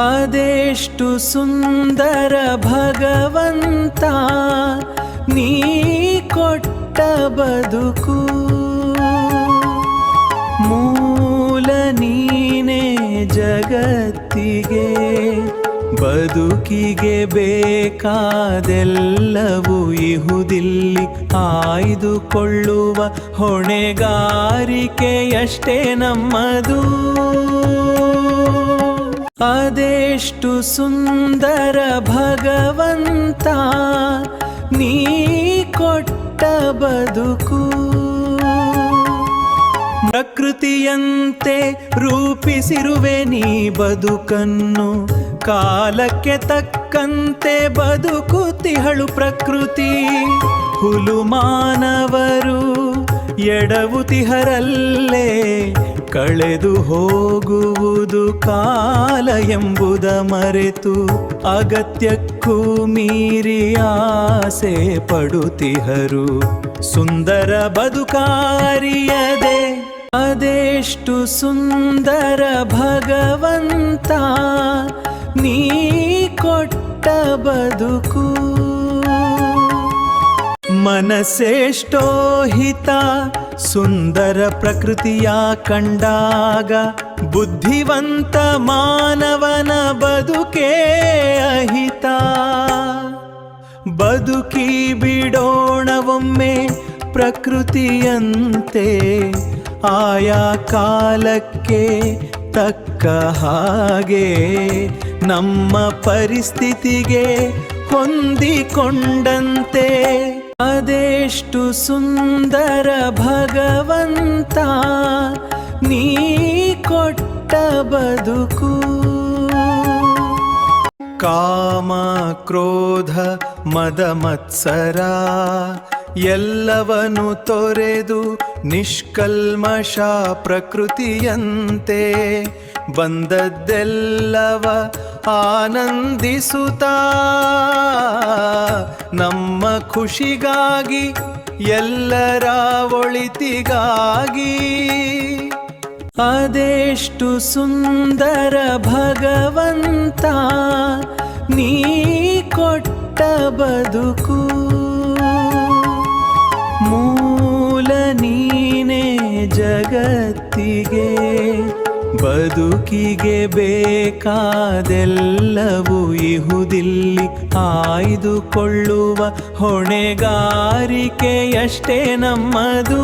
ಅದೆಷ್ಟು ಸುಂದರ ಭಗವಂತ ನೀ ಕೊಟ್ಟ ಬದುಕು, ಮೂಲ ನೀನೇ ಜಗತ್ತಿಗೆ, ಬದುಕಿಗೆ ಬೇಕಾದೆಲ್ಲವೂ ಇಹುದಿಲ್ಲಿ ಆಯ್ದುಕೊಳ್ಳುವ ಹೊಣೆಗಾರಿಕೆಯಷ್ಟೇ ನಮ್ಮದು. ಅದೆಷ್ಟು ಸುಂದರ ಭಗವಂತ ನೀ ಕೊಟ್ಟ ಬದುಕು, ಪ್ರಕೃತಿಯಂತೆ ರೂಪಿಸಿರುವೆ ನೀ ಬದುಕನ್ನು, ಕಾಲಕ್ಕೆ ತಕ್ಕಂತೆ ಬದುಕುತಿಹಳು ಪ್ರಕೃತಿ. ಹುಲು ಮಾನವರು ಎಡವುತಿಹರಲ್ಲೇ ಕಳೆದು ಹೋಗುವುದು ಕಾಲ ಎಂಬುದ ಮರೆತು, ಅಗತ್ಯಕ್ಕೂ ಮೀರಿ ಆಸೆ ಪಡುತ್ತಿಹರು ಸುಂದರ ಬದುಕಾರಿಯದೆ. ಅದೆಷ್ಟು ಸುಂದರ ಭಗವಂತ ನೀ ಕೊಟ್ಟ ಬದುಕು, ಮನಸ್ಸೆಷ್ಟೋ ಹಿತ ಸುಂದರ ಪ್ರಕೃತಿಯ ಕಂಡಾಗ, ಬುದ್ಧಿವಂತ ಮಾನವನ ಬದುಕೇ ಅಹಿತ. ಬದುಕಿ ಬಿಡೋಣ ಒಮ್ಮೆ ಪ್ರಕೃತಿಯಂತೆ, ಆಯಾ ಕಾಲಕ್ಕೆ ತಕ್ಕ ಹಾಗೆ ನಮ್ಮ ಪರಿಸ್ಥಿತಿಗೆ ಹೊಂದಿಕೊಂಡಂತೆ. ಅದೆಷ್ಟು ಸುಂದರ ಭಗವಂತ ನೀ ಕೊಟ್ಟ ಬದುಕು, ಕಾಮ ಕ್ರೋಧ ಮದ ಮತ್ಸರ ಎಲ್ಲವನು ತೊರೆದು ನಿಷ್ಕಲ್ಮಶ ಪ್ರಕೃತಿಯಂತೆ, ಬಂದದ್ದೆಲ್ಲವ ಆನಂದಿಸುತ್ತಾ ನಮ್ಮ ಖುಷಿಗಾಗಿ ಎಲ್ಲರ ಒಳಿತಿಗಾಗಿ. ಅದೆಷ್ಟು ಸುಂದರ ಭಗವಂತ ನೀ ಕೊಟ್ಟ ಬದುಕು, ಮೂಲ ನೀನೇ ಜಗತ್ತಿಗೆ, ಬದುಕಿಗೆ ಬೇಕಾದೆಲ್ಲವೂ ಇಹುದಿಲ್ಲಿ ಆಯ್ದುಕೊಳ್ಳುವ ಹೊಣೆಗಾರಿಕೆಯಷ್ಟೇ ನಮ್ಮದು.